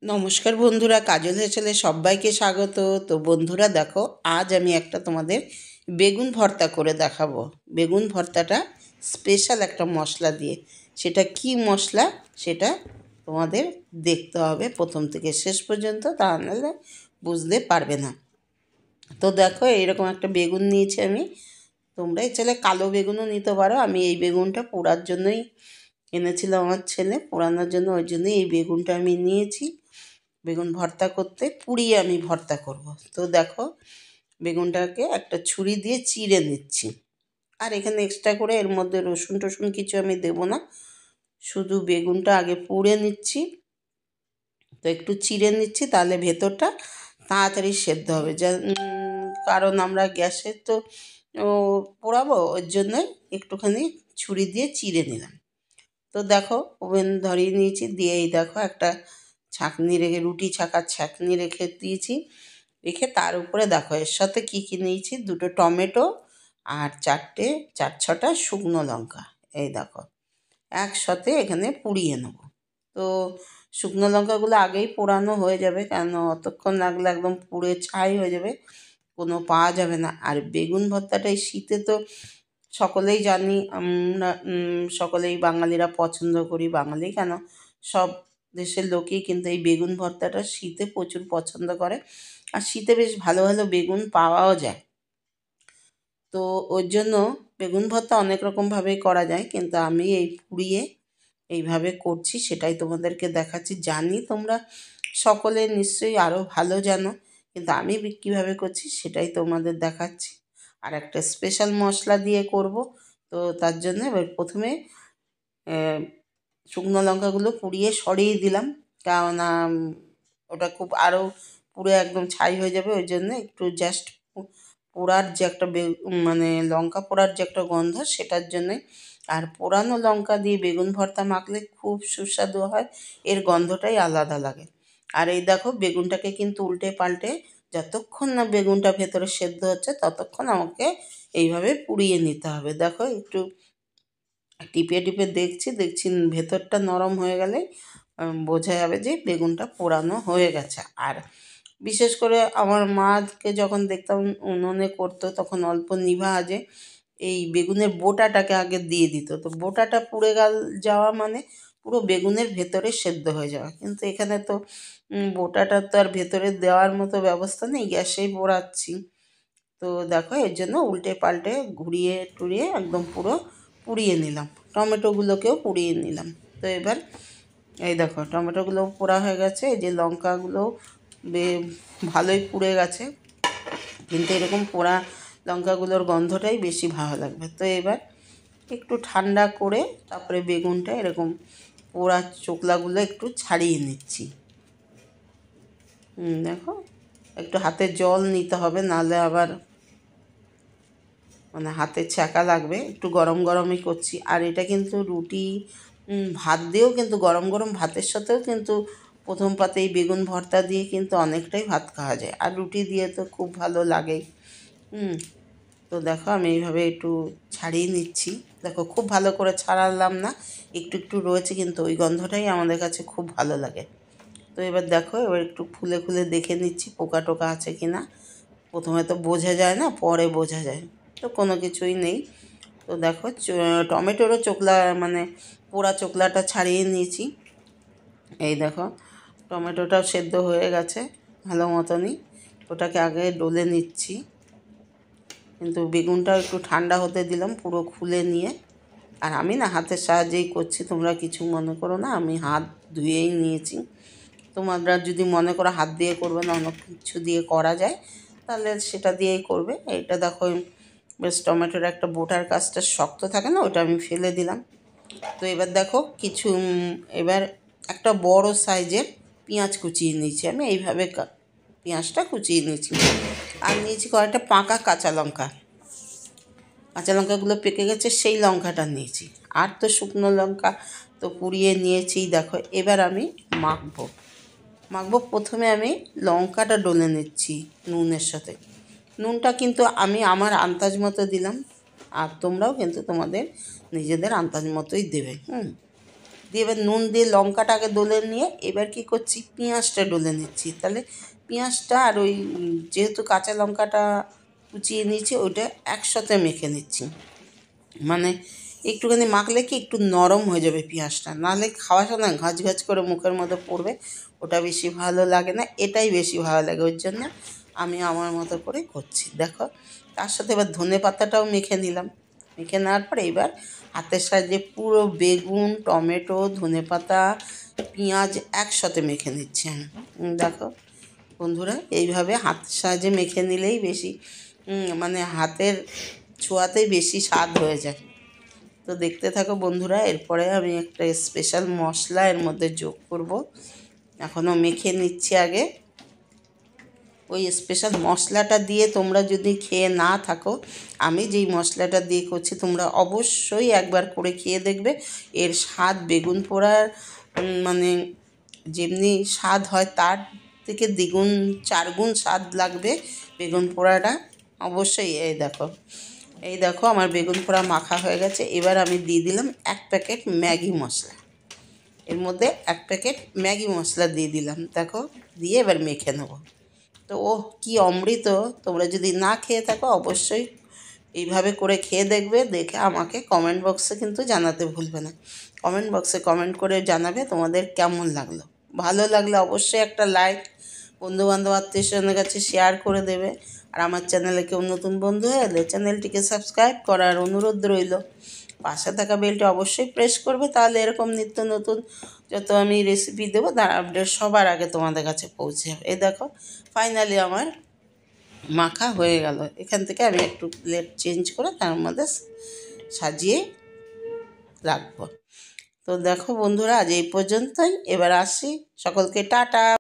নমস্কার বন্ধুরা, কাজল হেসেলে সবাইকে স্বাগত। তো বন্ধুরা দেখো, আজ আমি একটা তোমাদের বেগুন ভর্তা করে দেখাবো। বেগুন ভর্তাটা স্পেশাল একটা মশলা দিয়ে। সেটা কি মশলা সেটা তোমাদের দেখতে হবে প্রথম থেকে শেষ পর্যন্ত, তা নাহলে বুঝতে পারবে না। তো দেখো, এইরকম একটা বেগুন নিয়েছি আমি। তোমরা চাইলে কালো বেগুনও নিতে পারো। আমি এই বেগুনটা পোড়ার জন্যই এনেছিল আমার ছেলে, পোড়ানোর জন্য, ওই জন্যই এই বেগুনটা আমি নিয়েছি। বেগুন ভর্তা করতে পুড়িয়ে আমি ভর্তা করব। তো দেখো, বেগুনটাকে একটা ছুরি দিয়ে চিড়ে নিচ্ছি। আর এখানে এক্সট্রা করে এর মধ্যে রসুন টসুন কিছু আমি দেবো না, শুধু বেগুনটা আগে পুড়ে নিচ্ছি। তো একটু চিড়ে নিচ্ছি, তাহলে ভেতরটা তাড়াতাড়ি সেদ্ধ হবে। কারণ আমরা গ্যাসে তো পোড়াবো, ওর জন্যই একটুখানি ছুরি দিয়ে চিড়ে নিলাম। তো দেখো, ওভেন ধরিয়ে নিয়েছি, দিয়েই দেখো একটা ছাঁকনি রেখে, রুটি ছাঁকার ছাঁকনি রেখে দিয়েছি। রেখে তার উপরে দেখো এর সাথে কী কী নিয়েছি: দুটো টমেটো আর চার ছটা শুকনো লঙ্কা। এই দেখো, একসাথে এখানে পুড়িয়ে নেব। তো শুকনো লঙ্কাগুলো আগেই পোড়ানো হয়ে যাবে, কারণ অতক্ষণ লাগলে একদম পুড়ে ছাই হয়ে যাবে, কোনো পাওয়া যাবে না। আর বেগুন ভর্তাটা এই শীতে তো সকলেই জানি, আমরা সকলেই বাঙালিরা পছন্দ করি। বাঙালি কেন, সব দেশের লোকই কিন্তু এই বেগুন ভর্তাটা শীতে প্রচুর পছন্দ করে। আর শীতে বেশ ভালো ভালো বেগুন পাওয়াও যায়। তো ওর জন্য বেগুন ভর্তা অনেক রকমভাবেই করা যায়, কিন্তু আমি এই পুড়িয়ে এইভাবে করছি, সেটাই তোমাদেরকে দেখাচ্ছি। জানি তোমরা সকলে নিশ্চয়ই আরও ভালো জানো, কিন্তু আমি কীভাবে করছি সেটাই তোমাদের দেখাচ্ছি। আর একটা স্পেশাল মশলা দিয়ে করব। তো তার জন্য এবার প্রথমে শুকনো লঙ্কাগুলো পুড়িয়ে সরিয়ে দিলাম, কেননা ওটা খুব আরও পুড়ে একদম ছাই হয়ে যাবে। ওই জন্য একটু জাস্ট পোড়ার যে একটা মানে লঙ্কা পোড়ার যে একটা গন্ধ, সেটার জন্যে। আর পোড়ানো লঙ্কা দিয়ে বেগুন ভর্তা মাখলে খুব সুস্বাদু হয়, এর গন্ধটাই আলাদা লাগে। আর এই দেখো, বেগুনটাকে কিন্তু উল্টে পাল্টে যতক্ষণ না বেগুনটা ভেতরে সেদ্ধ হচ্ছে ততক্ষণ আমাকে এইভাবে পুড়িয়ে নিতে হবে। দেখো, একটু টিপে টিপে দেখছি ভেতরটা নরম হয়ে গেলে বোঝা যাবে যে বেগুনটা পোড়ানো হয়ে গেছে। আর বিশেষ করে আমার মাকে যখন দেখতাম উনুনে করতো, তখন অল্প নিভা আঁচে এই বেগুনের বোটাটাকে আগে দিয়ে দিত। তো বোটাটা পুড়ে যাওয়া মানে পুরো বেগুনের ভেতরে সেদ্ধ হয়ে যাওয়া। কিন্তু এখানে তো বোটাটা তো আর ভেতরে দেওয়ার মতো ব্যবস্থা নেই, গ্যাসেই পোড়াচ্ছি। তো দেখো, এর জন্য উল্টে পাল্টে ঘুরিয়ে টুরিয়ে একদম পুরো পুড়িয়ে নিলাম। টমেটোগুলোকেও পুড়িয়ে নিলাম। তো এবার এই দেখো, টমেটোগুলো পোড়া হয়ে গেছে, এই যে লঙ্কাগুলো ভালোই পুড়ে গেছে, কিন্তু এরকম পোড়া লঙ্কাগুলোর গন্ধটাই বেশি ভালো লাগবে। তো এবার একটু ঠান্ডা করে তারপরে বেগুনটা এরকম পোড়া চোকলাগুলো একটু ছাড়িয়ে নিচ্ছি। দেখো, একটু হাতে জল নিতে হবে, নাহলে আবার মানে হাতে ছ্যাঁকা লাগবে। একটু গরম গরমই করছি। আর এটা কিন্তু রুটি ভাত দিয়েও, কিন্তু গরম গরম ভাতের সাথেও কিন্তু প্রথম পাতে এই বেগুন ভর্তা দিয়ে কিন্তু অনেকটাই ভাত খাওয়া যায়। আর রুটি দিয়ে তো খুব ভালো লাগেই। তো দেখো, আমি এইভাবে একটু ছাড়িয়ে নিচ্ছি। দেখো, খুব ভালো করে ছাড়ালাম না, একটু একটু রয়েছে, কিন্তু ওই গন্ধটাই আমাদের কাছে খুব ভালো লাগে। তো এবার দেখো, এবার একটু খুলে খুলে দেখে নিচ্ছি পোকা টোকা আছে কি না। প্রথমে তো বোঝা যায় না, পরে বোঝা যায়। তো কোনো কিছুই নেই। তো দেখো, টমেটোরও চোকলা মানে পোড়া চোকলাটা ছাড়িয়ে নিয়েছি। এই দেখো, টমেটোটাও সেদ্ধ হয়ে গেছে ভালো মতনই। ওটাকে আগে ডলে নিচ্ছি, কিন্তু বেগুনটাও একটু ঠান্ডা হতে দিলাম পুরো খুলে নিয়ে। আর আমি না হাতের সাহায্যেই করছি, তোমরা কিছু মনে করো না, আমি হাত ধুয়েই নিয়েছি। তোমরা যদি মনে করো হাত দিয়ে করবে না, অন্য কিছু দিয়ে করা যায়, তাহলে সেটা দিয়েই করবে। এটা দেখো, বেশ টমেটোর একটা বোটার কাজটা শক্ত থাকে না, ওটা আমি ফেলে দিলাম। তো এবার দেখো, এবার একটা বড় সাইজের পেঁয়াজ কুচিয়ে নিয়েছি আমি, এইভাবে পেঁয়াজটা কুচিয়ে নিয়েছি। আর নিয়েছি কয়েকটা পাকা কাঁচা লঙ্কা। কাঁচা লঙ্কাগুলো পেকে গেছে, সেই লঙ্কাটা নিয়েছি। আর তো শুকনো লঙ্কা তো পুড়িয়ে নিয়েছি। দেখো, এবার আমি মাখবো। প্রথমে আমি লঙ্কাটা ডলে নিচ্ছি নুনের সাথে। নুনটা কিন্তু আমি আমার আন্দাজ মতো দিলাম, আর তোমরাও কিন্তু তোমাদের নিজেদের আন্দাজ মতোই দেবে। দিয়ে এবার নুন দিয়ে লঙ্কাটা আগে ডলে নিয়ে এবার কি করছি, পেঁয়াজটা ডলে নিচ্ছি। তাহলে পেঁয়াজটা আর ওই যেহেতু কাঁচা লঙ্কাটা কুচিয়ে নিয়েছি ওইটা একসাথে মেখে নিচ্ছি। মানে একটুখানি মাখলে কি একটু নরম হয়ে যাবে পেঁয়াজটা, নাহলে খাওয়ার সময় ঘাঁচ ঘাঁচ করে মুখের মধ্যে পড়বে, ওটা বেশি ভালো লাগে না, এটাই বেশি ভালো লাগে। ওই জন্য আমি আমার মতো করে করছি। দেখো তার সাথে এবার ধনে পাতাটাও মেখে নিলাম। মেখে নেওয়ার পরে এবার হাতের সাহায্যে পুরো বেগুন, টমেটো, ধনে পাতা, পেঁয়াজ একসাথে মেখে নিচ্ছি আমি। দেখো বন্ধুরা, এইভাবে হাতের সাহায্যে মেখে নিলেই বেশি মানে হাতের ছোঁয়াতেই বেশি স্বাদ হয়ে যায়। তো দেখতে থাকো বন্ধুরা, এরপরে আমি একটা স্পেশাল মশলা এর মধ্যে যোগ করব। এখনও মেখে নিচ্ছি আগে। ওই স্পেশাল মশলাটা দিয়ে তোমরা যদি খেয়ে না থাকো, আমি যেই মশলাটা দিয়ে করছি তোমরা অবশ্যই একবার করে খেয়ে দেখবে। এর স্বাদ বেগুন পোড়ার মানে যেমনি স্বাদ হয় তার থেকে দ্বিগুণ চারগুণ স্বাদ লাগবে বেগুন পোড়াটা অবশ্যই। এই দেখো আমার বেগুন পোড়া মাখা হয়ে গেছে। এবার আমি দিয়ে দিলাম 1 প্যাকেট ম্যাগি মশলা। এর মধ্যে 1 প্যাকেট ম্যাগি মশলা দিয়ে দিলাম। দেখো দিয়ে এবার মেখে নেব। তো কি অমৃত! তোমরা যদি না খেয়ে থাকো অবশ্যই এইভাবে করে খেয়ে দেখবে, দেখে আমাকে কমেন্ট বক্সে কিন্তু জানাতে ভুলবে না। কমেন্ট বক্সে কমেন্ট করে জানাবে তোমাদের কেমন লাগলো। ভালো লাগলে অবশ্যই একটা লাইক, বন্ধুবান্ধব আত্মীয়স্বজনের কাছে শেয়ার করে দেবে। আর আমার চ্যানেলে কেউ নতুন বন্ধু হয়ে এলে চ্যানেলটিকে সাবস্ক্রাইব করার অনুরোধ রইল। পাশে থাকা বেলটি অবশ্যই প্রেস করবে, তাহলে এরকম নিত্য নতুন যত আমি রেসিপি দেবো তার আপডেট সবার আগে তোমাদের কাছে পৌঁছে যাবে। এই দেখো ফাইনালি আমার মাখা হয়ে গেল। এখান থেকে আমি একটু প্লেট চেঞ্জ করে তার মধ্যে সাজিয়ে রাখবো। তো দেখো বন্ধুরা, আজ এই পর্যন্তই। এবার আসি, সকলকে টাটা।